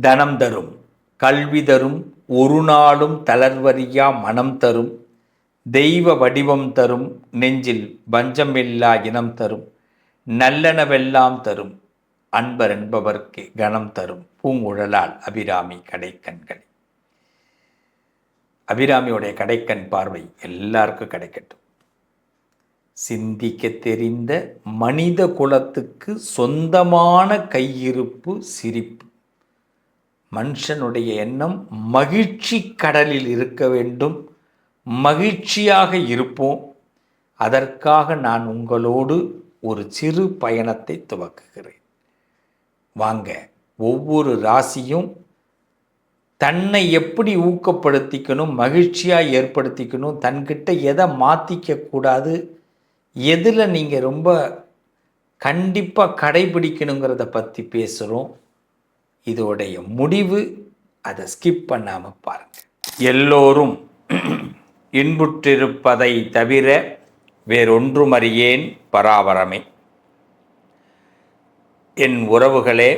தனம் தரும், கல்வி தரும், ஒரு நாளும் தளர்வறியா மனம் தரும், தெய்வ வடிவம் தரும், நெஞ்சில் பஞ்சமில்லா இனம் தரும், நல்லனவெல்லாம் தரும், அன்பர் என்பவர்க்கு கணம் தரும், பூங்குழலால் அபிராமி கடைக்கண்கள். அபிராமியோடைய கடைக்கண் பார்வை எல்லாருக்கும் கிடைக்கட்டும். சிந்திக்க தெரிந்த மனித குலத்துக்கு சொந்தமான கையிருப்பு சிரிப்பு. மனுஷனுடைய எண்ணம் மகிழ்ச்சி கடலில் இருக்க வேண்டும், மகிழ்ச்சியாக இருப்போம். அதற்காக நான் உங்களோடு ஒரு சிறு பயணத்தை துவக்குகிறேன். வாங்க, ஒவ்வொரு ராசியும் தன்னை எப்படி ஊக்கப்படுத்திக்கணும், மகிழ்ச்சியாக ஏற்படுத்திக்கணும், தன்கிட்ட எதை மாற்றிக்க கூடாது, எதில் நீங்கள் ரொம்ப கண்டிப்பாக கடைபிடிக்கணுங்கிறத பற்றி பேசுகிறோம். இதோடைய முடிவு அதை ஸ்கிப் பண்ணாமல் பாருங்கள். எல்லோரும் இன்புற்றிருப்பதை தவிர வேறொன்றும் அறியேன் பராபரமே. என் உறவுகளே,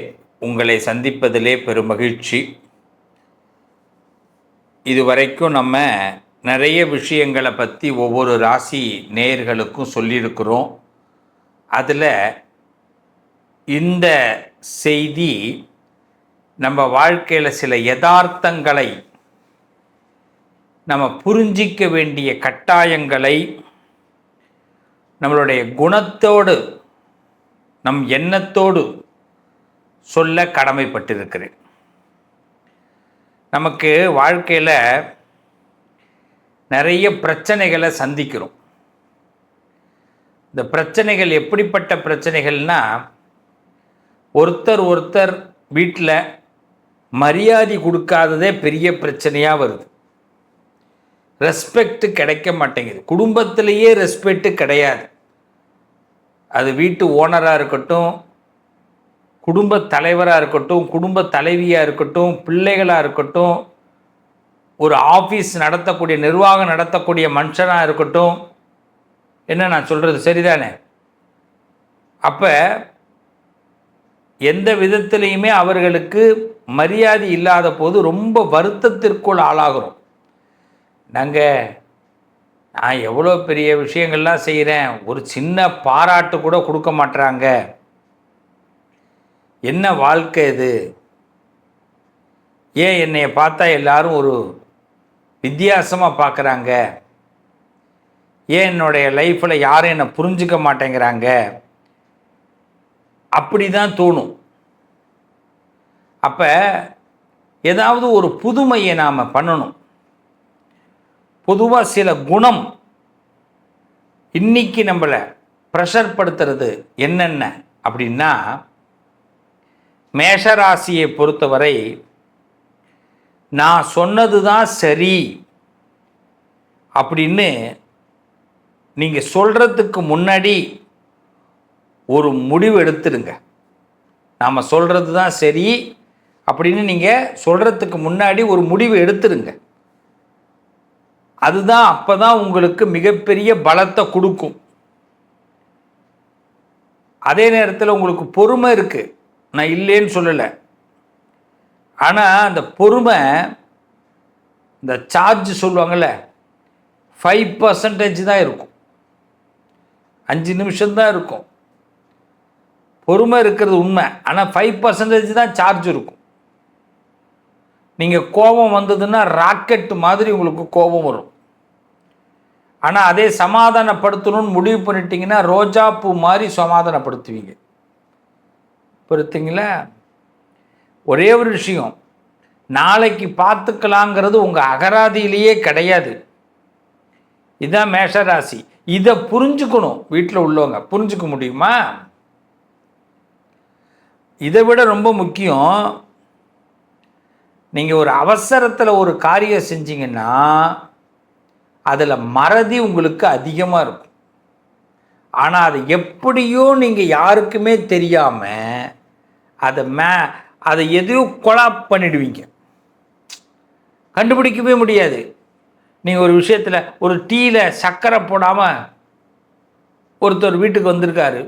உங்களை சந்திப்பதிலே பெருமகிழ்ச்சி. இதுவரைக்கும் நம்ம நிறைய விஷயங்களை பற்றி ஒவ்வொரு ராசி நேயர்களுக்கும் சொல்லியிருக்கிறோம். அதில் இந்த செய்தி நம்ம வாழ்க்கையில் சில யதார்த்தங்களை, நம்ம புரிஞ்சிக்க வேண்டிய கட்டாயங்களை, நம்மளுடைய குணத்தோடு நம் எண்ணத்தோடு சொல்ல கடமைப்பட்டிருக்கிறேன். நமக்கு வாழ்க்கையில் நிறைய பிரச்சனைகளை சந்திக்கிறோம். இந்த பிரச்சனைகள் எப்படிப்பட்ட பிரச்சனைகள்னால், ஒருத்தர் வீட்டில் மரியாதை கொடுக்காததே பெரிய பிரச்சனையாக வருது. ரெஸ்பெக்ட் கிடைக்க மாட்டேங்குது. குடும்பத்திலேயே ரெஸ்பெக்ட் கிடையாது. அது வீட்டு ஓனராக இருக்கட்டும், குடும்ப தலைவராக இருக்கட்டும், குடும்ப தலைவியாக இருக்கட்டும், பிள்ளைகளாக இருக்கட்டும், ஒரு ஆஃபீஸ் நடத்தக்கூடிய நிர்வாகம் நடத்தக்கூடிய மனுஷனாக இருக்கட்டும். என்ன நான் சொல்கிறது சரிதானே? அப்போ எந்த விதத்திலையுமே அவர்களுக்கு மரியாதை இல்லாத போது ரொம்ப வருத்தத்திற்குள் ஆளாகிறோம். நான் எவ்வளோ பெரிய விஷயங்கள்லாம் செய்கிறேன், ஒரு சின்ன பாராட்டு கூட கொடுக்க மாட்டுறாங்க. என்ன வாழ்க்கை இது? ஏன் என்னைய பார்த்தா எல்லாரும் ஒரு வித்தியாசமாக பார்க்குறாங்க? ஏன் என்னுடைய லைஃப்பில் யாரும் என்னை புரிஞ்சுக்க மாட்டேங்கிறாங்க? அப்படி தான் தோணும். அப்போ ஏதாவது ஒரு புதுமையை நாம் பண்ணணும். பொதுவாக சில குணம் இன்னைக்கு நம்மளை ப்ரெஷர் படுத்துறது என்னென்ன அப்படின்னா, மேஷராசியை பொறுத்தவரை நான் சொன்னது தான் சரி அப்படின்னு நீங்கள் சொல்கிறதுக்கு முன்னாடி ஒரு முடிவு எடுத்துடுங்க. நாம் சொல்கிறது தான் சரி அப்படின்னு நீங்கள் சொல்கிறதுக்கு முன்னாடி ஒரு முடிவு எடுத்துடுங்க. அதுதான் அப்போ தான் உங்களுக்கு மிகப்பெரிய பலத்தை கொடுக்கும். அதே நேரத்தில் உங்களுக்கு பொறுமை இருக்குது, நான் இல்லைன்னு சொல்லலை. ஆனால் அந்த பொறுமை, இந்த சார்ஜ் சொல்லுவாங்கள்ல, 5% தான் இருக்கும், 5 நிமிஷம்தான் இருக்கும். பொறுமை இருக்கிறது உண்மை, ஆனால் 5% தான் சார்ஜ் இருக்கும். நீங்கள் கோபம் வந்ததுன்னா ராக்கெட் மாதிரி உங்களுக்கு கோபம் வரும். ஆனால் அதே சமாதானப்படுத்தணும்னு முடிவு பண்ணிட்டீங்கன்னா ரோஜா பூ மாதிரி சமாதானப்படுத்துவீங்க. புரியுதுங்களா? ஒரே ஒரு விஷயம், நாளைக்கு பார்த்துக்கலாங்கிறது உங்கள் அகராதியிலேயே கிடையாது. இதுதான் மேஷராசி. இதை புரிஞ்சுக்கணும். வீட்டில் உள்ளவங்க புரிஞ்சுக்க முடியுமா? இதை விட ரொம்ப முக்கியம், நீங்கள் ஒரு அவசரத்தில் ஒரு காரியம் செஞ்சீங்கன்னா அதில் மறதி உங்களுக்கு அதிகமாக இருக்கும். ஆனால் அது எப்படியோ நீங்கள் யாருக்குமே தெரியாமல் அதை எதையோ கொலாப் பண்ணிடுவீங்க, கண்டுபிடிக்கவே முடியாது. நீங்கள் ஒரு விஷயத்தில், ஒரு டீயில் சர்க்கரை போடாமல் ஒருத்தர் வீட்டுக்கு வந்திருக்காரு,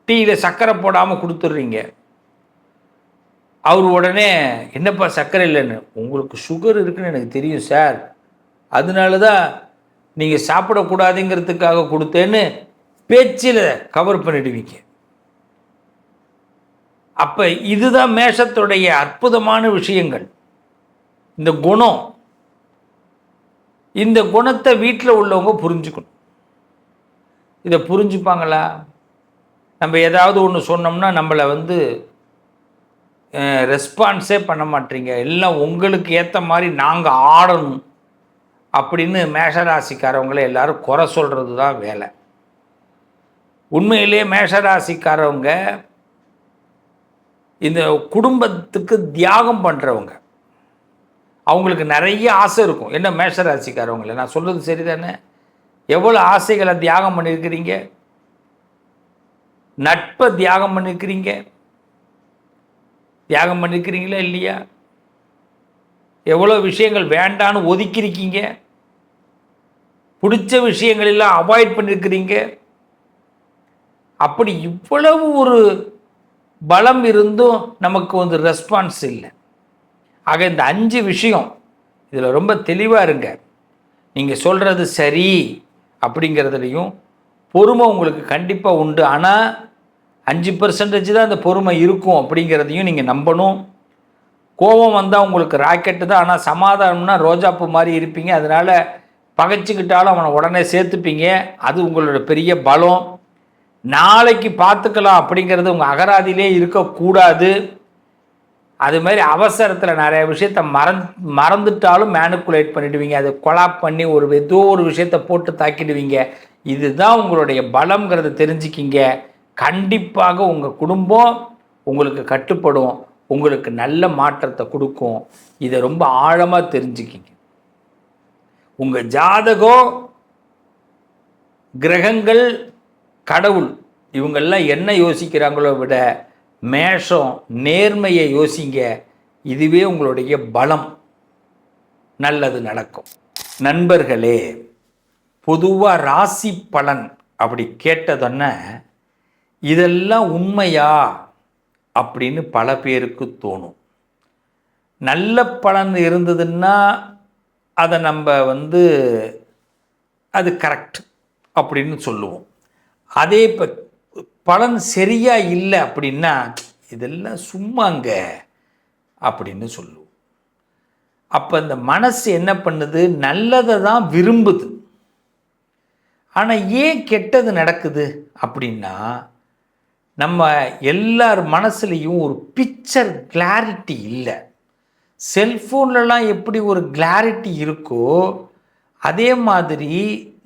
டீயில் சர்க்கரை போடாமல் கொடுத்துட்றீங்க. அவர் உடனே என்னப்பா சர்க்கரை இல்லைன்னு, உங்களுக்கு சுகர் இருக்குன்னு எனக்கு தெரியும் சார், அதனால தான் நீங்கள் சாப்பிடக்கூடாதுங்கிறதுக்காக கொடுத்தேன்னு பேச்சில் கவர் பண்ணிடுவீங்க. அப்போ இதுதான் மேஷத்துடைய அற்புதமான விஷயங்கள். இந்த குணம், இந்த குணத்தை வீட்டில் உள்ளவங்க புரிஞ்சுக்கணும். இதை புரிஞ்சுப்பாங்களா? நம்ம ஏதாவது ஒன்று சொன்னோம்னா நம்மளை ரெஸ்பான்ஸே பண்ண மாட்டீங்க, எல்லாம் உங்களுக்கு ஏற்ற மாதிரி நாங்கள் ஆடணும் அப்படின்னு மேஷராசிக்காரவங்களை எல்லாரும் குறை சொல்கிறது தான் வேலை. உண்மையிலே மேஷராசிக்காரவங்க இந்த குடும்பத்துக்கு தியாகம் பண்ணுறவங்க. அவங்களுக்கு நிறைய ஆசை இருக்கும். என்ன மேஷராசிக்காரவங்கள நான் சொல்கிறது சரிதானே? எவ்வளோ ஆசைகளை தியாகம் பண்ணியிருக்கிறீங்க, நட்பை தியாகம் பண்ணியிருக்கிறீங்க, தியாகம் பண்ணியிருக்கிறீங்களா இல்லையா? எவ்வளோ விஷயங்கள் வேண்டான்னு ஒதுக்கியிருக்கீங்க, பிடிச்ச விஷயங்களெல்லாம் அவாய்ட் பண்ணியிருக்கிறீங்க. அப்படி இவ்வளவு ஒரு பலம் இருந்தும் நமக்கு ரெஸ்பான்ஸ் இல்லை. ஆக இந்த 5 விஷயம் இதில் ரொம்ப தெளிவாக இருங்க. நீங்கள் சொல்கிறது சரி அப்படிங்கிறதுலையும் பொறுமை உங்களுக்கு கண்டிப்பாக உண்டு. ஆனால் 5% தான் அந்த பொறுமை இருக்கும் அப்படிங்கிறதையும் நீங்கள் நம்பணும். கோபம் வந்தால் உங்களுக்கு ராக்கெட்டு தான், ஆனால் சமாதானம்னா ரோஜாப்பூ மாதிரி இருப்பீங்க. அதனால் பகைச்சிக்கிட்டாலும் அவனை உடனே சேர்த்துப்பீங்க. அது உங்களோட பெரிய பலம். நாளைக்கு பார்த்துக்கலாம் அப்படிங்கிறது உங்கள் அகராதியிலே இருக்கக்கூடாது. அது மாதிரி அவசரத்தில் நிறைய விஷயத்த மறந்துட்டாலும் மேனுப்புலேட் பண்ணிடுவீங்க. அதை கொலாப் பண்ணி ஏதோ ஒரு விஷயத்தை போட்டு தாக்கிடுவீங்க. இதுதான் உங்களுடைய பலம்ங்கிறத தெரிஞ்சுக்கிங்க. கண்டிப்பாக உங்கள் குடும்பம் உங்களுக்கு கட்டுப்படும், உங்களுக்கு நல்ல மாற்றத்தை கொடுக்கும். இதை ரொம்ப ஆழமாக தெரிஞ்சுக்கிங்க. உங்கள் ஜாதகம், கிரகங்கள், கடவுள் இவங்கெல்லாம் என்ன யோசிக்கிறாங்களோ விட மேஷம் நேர்மையை யோசிங்க. இதுவே உங்களுடைய பலம். நல்லது நடக்கும். நண்பர்களே, பொதுவாக ராசி பலன் அப்படி கேட்டதுன்னா இதெல்லாம் உண்மையா அப்படின்னு பல பேருக்கு தோணும். நல்ல பலன் இருந்ததுன்னா அதை நம்ம அது கரெக்ட் அப்படின்னு சொல்லுவோம். அதே பலன் சரியா இல்லை அப்படின்னா இதெல்லாம் சும்மாங்க அப்படின்னு சொல்லுவோம். அப்போ இந்த மனசு என்ன பண்ணுது? நல்லதை தான் விரும்புது. ஆனால் ஏன் கெட்டது நடக்குது அப்படின்னா நம்ம எல்லார் மனசுலேயும் ஒரு பிக்சர் கிளாரிட்டி இல்லை. செல்ஃபோன்லலாம் எப்படி ஒரு கிளாரிட்டி இருக்கோ அதே மாதிரி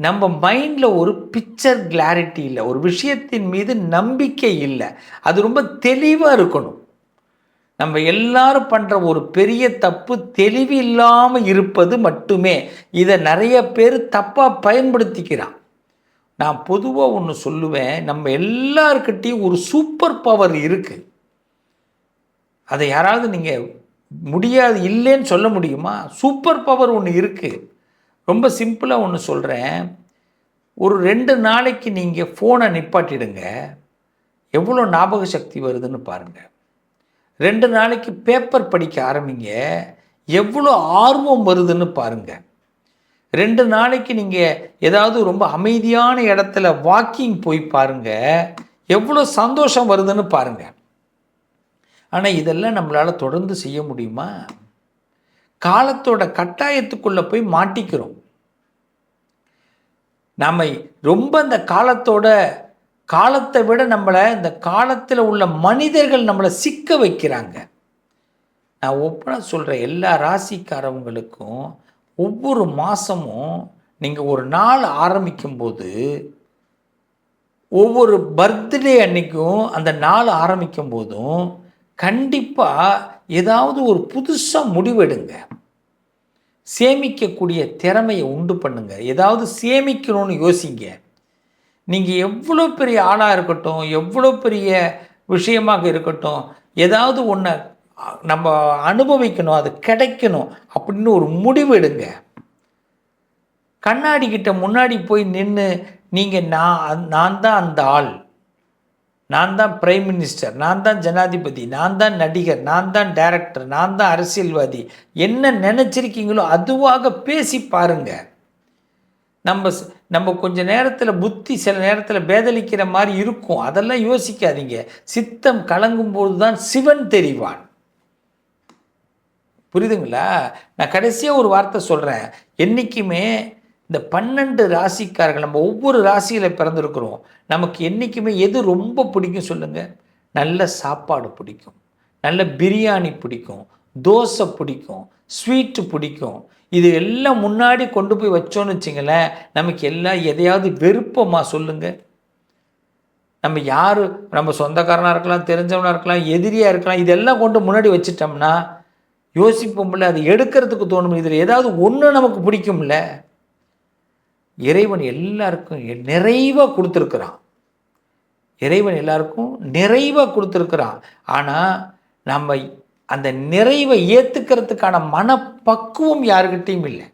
நம்ம மைண்டில் ஒரு பிக்சர் கிளாரிட்டி இல்லை, ஒரு விஷயத்தின் மீது நம்பிக்கை இல்லை. அது ரொம்ப தெளிவாக இருக்கணும். நம்ம எல்லாரும் பண்ணுற ஒரு பெரிய தப்பு தெளிவு இல்லாமல் இருப்பது மட்டுமே. இதை நிறைய பேர் தப்பாக பயன்படுத்திக்கிறான். நான் பொதுவாக ஒன்று சொல்லுவேன், நம்ம எல்லாருக்கிட்டையும் ஒரு சூப்பர் பவர் இருக்குது. அதை யாராவது நீங்கள் முடியாது இல்லைன்னு சொல்ல முடியுமா? சூப்பர் பவர் ஒன்று இருக்குது. ரொம்ப சிம்பிளாக ஒன்று சொல்கிறேன். ஒரு 2 நாளைக்கு நீங்கள் ஃபோனை நிப்பாட்டிடுங்க, எவ்வளோ ஞாபக சக்தி வருதுன்னு பாருங்கள். 2 நாளைக்கு பேப்பர் படிக்க ஆரம்பிங்க, எவ்வளோ ஆர்வம் வருதுன்னு பாருங்கள். 2 நாளைக்கு நீங்கள் ஏதாவது ரொம்ப அமைதியான இடத்துல வாக்கிங் போய் பாருங்கள், எவ்வளோ சந்தோஷம் வருதுன்னு பாருங்கள். ஆனால் இதெல்லாம் நம்மளால் தொடர்ந்து செய்ய முடியுமா? காலத்தோட கட்டாயத்துக்குள்ளே போய் மாட்டிக்கிறோம். நாம் ரொம்ப இந்த காலத்தை விட நம்மளை இந்த காலத்தில் உள்ள மனிதர்கள் நம்மளை சிக்க வைக்கிறாங்க. நான் ஒப்பனாக சொல்கிறேன், எல்லா ராசிக்காரவங்களுக்கும் ஒவ்வொரு மாதமும் நீங்கள் ஒரு நாள் ஆரம்பிக்கும்போது, ஒவ்வொரு பர்த்டே அன்னைக்கும் அந்த நாள் ஆரம்பிக்கும் போதும் கண்டிப்பாக ஏதாவது ஒரு புதுசாக முடிவெடுங்க. சேமிக்கக்கூடிய திறமையை உண்டு பண்ணுங்க. ஏதாவது சேமிக்கணும்னு யோசிங்க. நீங்கள் எவ்வளோ பெரிய ஆளாக இருக்கட்டும், எவ்வளோ பெரிய விஷயமாக இருக்கட்டும், ஏதாவது ஒன்று நம்ம அனுபவிக்கணும், அது கிடைக்கணும் அப்படின்னு ஒரு முடிவு எடுங்க. கண்ணாடி கிட்ட முன்னாடி போய் நின்று நீங்கள் நான் தான் அந்த ஆள், நான் தான் பிரைம் மினிஸ்டர், நான் தான் ஜனாதிபதி, நான் தான் நடிகர், நான் தான் டைரக்டர், நான் தான் அரசியல்வாதி, என்ன நினச்சிருக்கீங்களோ அதுவாக பேசி பாருங்க. நம்ம கொஞ்ச நேரத்தில் புத்தி சில நேரத்தில் பேதலிக்கிற மாதிரி இருக்கும், அதெல்லாம் யோசிக்காதீங்க. சித்தம் கலங்கும்போது தான் சிவன் தெரிவான். புரியுதுங்களா? நான் கடைசியாக ஒரு வார்த்தை சொல்கிறேன். என்றைக்குமே இந்த 12 ராசிக்காரர்கள், நம்ம ஒவ்வொரு ராசியில் பிறந்திருக்கிறோம். நமக்கு என்றைக்குமே எது ரொம்ப பிடிக்கும் சொல்லுங்கள்? நல்ல சாப்பாடு பிடிக்கும், நல்ல பிரியாணி பிடிக்கும், தோசை பிடிக்கும், ஸ்வீட்டு பிடிக்கும். இது எல்லாம் முன்னாடி கொண்டு போய் வச்சோன்னு வச்சிங்களேன், நமக்கு எல்லாம் எதையாவது வெறுப்பமா சொல்லுங்கள்? நம்ம யார், நம்ம சொந்தக்காரனாக இருக்கலாம், தெரிஞ்சவனாக இருக்கலாம், எதிரியாக இருக்கலாம், இதெல்லாம் கொண்டு முன்னாடி வச்சிட்டோம்னா யோசிப்போம்ல, அது எடுக்கிறதுக்கு தோணும். இதில் ஏதாவது ஒன்று நமக்கு பிடிக்கும்ல. இறைவன் எல்லாருக்கும் நிறைவாக கொடுத்துருக்குறான். இறைவன் எல்லாருக்கும் நிறைவாக கொடுத்துருக்குறான். ஆனால் நம்ம அந்த நிறைவை ஏற்றுக்கிறதுக்கான மனப்பக்குவம் யாருக்கிட்டையும் இல்லை.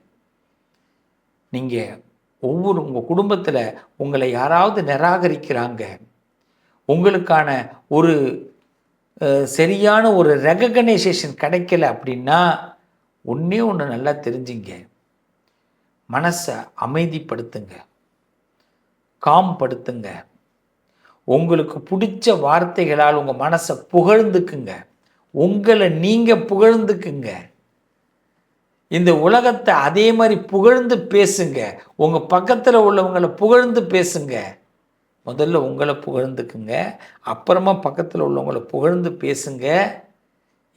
நீங்கள் உங்கள் குடும்பத்தில் உங்களை யாராவது நிராகரிக்கிறாங்க, உங்களுக்கான ஒரு சரியான ஒரு ரெகக்னைசேஷன் கிடைக்கல அப்படின்னா ஒன்றே ஒன்று நல்லா தெரிஞ்சுங்க. மனசை அமைதிப்படுத்துங்க, காம்படுத்துங்க. உங்களுக்கு பிடிச்ச வார்த்தைகளால் உங்கள் மனசை புகழ்ந்துக்குங்க, உங்களை நீங்கள் புகழ்ந்துக்குங்க. இந்த உலகத்தை அதே மாதிரி புகழ்ந்து பேசுங்க. உங்கள் பக்கத்தில் உள்ளவங்களை புகழ்ந்து பேசுங்க. முதல்ல உங்களை புகழ்ந்துக்குங்க, அப்புறமா பக்கத்தில் உள்ளவங்களை புகழ்ந்து பேசுங்க.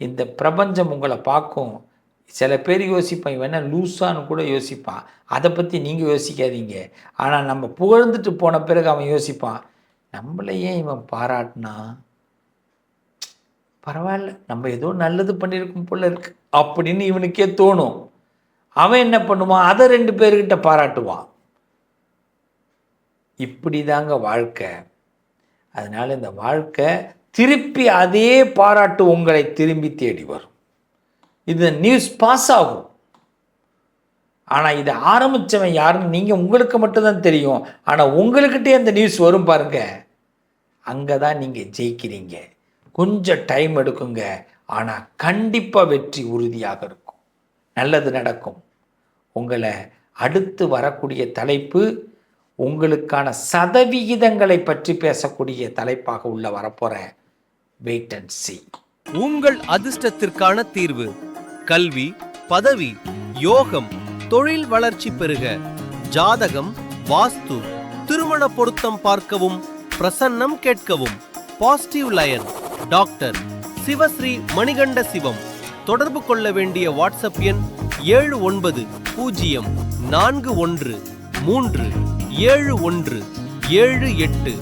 இந்த பிரபஞ்சம் உங்களை பார்க்கும். சில பேர் யோசிப்பான், இவன் லூஸான்னு கூட யோசிப்பான். அதை பற்றி நீங்கள் யோசிக்காதீங்க. ஆனால் நம்ம புகழ்ந்துட்டு போன பிறகு அவன் யோசிப்பான், நம்மளை ஏன் இவன் பாராட்டினா, பரவாயில்ல நம்ம ஏதோ நல்லது பண்ணியிருக்கும் போல இருக்கு அப்படின்னு இவனுக்கே தோணும். அவன் என்ன பண்ணுவான், அதை 2 பேர்கிட்ட பாராட்டுவான். இப்படி தாங்க வாழ்க்கை. அதனால் இந்த வாழ்க்கை திருப்பி அதே பாராட்டு உங்களை திரும்பி தேடி வரும். இது நியூஸ் பாஸ் ஆகும். ஆனால் இதை ஆரம்பித்தவன் யாருன்னு நீங்கள் உங்களுக்கு மட்டும்தான் தெரியும். ஆனால் உங்கள்கிட்டே அந்த நியூஸ் வரும் பாருங்க, அங்கே தான் நீங்கள் ஜெயிக்கிறீங்க. கொஞ்சம் டைம் எடுக்குங்க, ஆனால் கண்டிப்பாக வெற்றி உறுதியாக இருக்கும், நல்லது நடக்கும். உங்களை அடுத்து வரக்கூடிய தலைப்பு உங்களுக்கான சதவிகிதங்களை பற்றி பேசக்கூடிய தலைப்பாக உள்ள வரப்போகிறேன். வெயிட் அண்ட் சீ. உங்கள் அதிர்ஷ்டத்திற்கான தீர்வு: கல்வி, பதவி, யோகம், தொழில் வளர்ச்சி பெருக, ஜாதகம், வாஸ்து, திருமண பொருத்தம் பார்க்கவும், பிரசன்னம் கேட்கவும். Positive lion doctor Sivasri Manikanda Sivam. தொடர்பு கொள்ள வேண்டிய வாட்ஸ்அப் எண் 7904137178.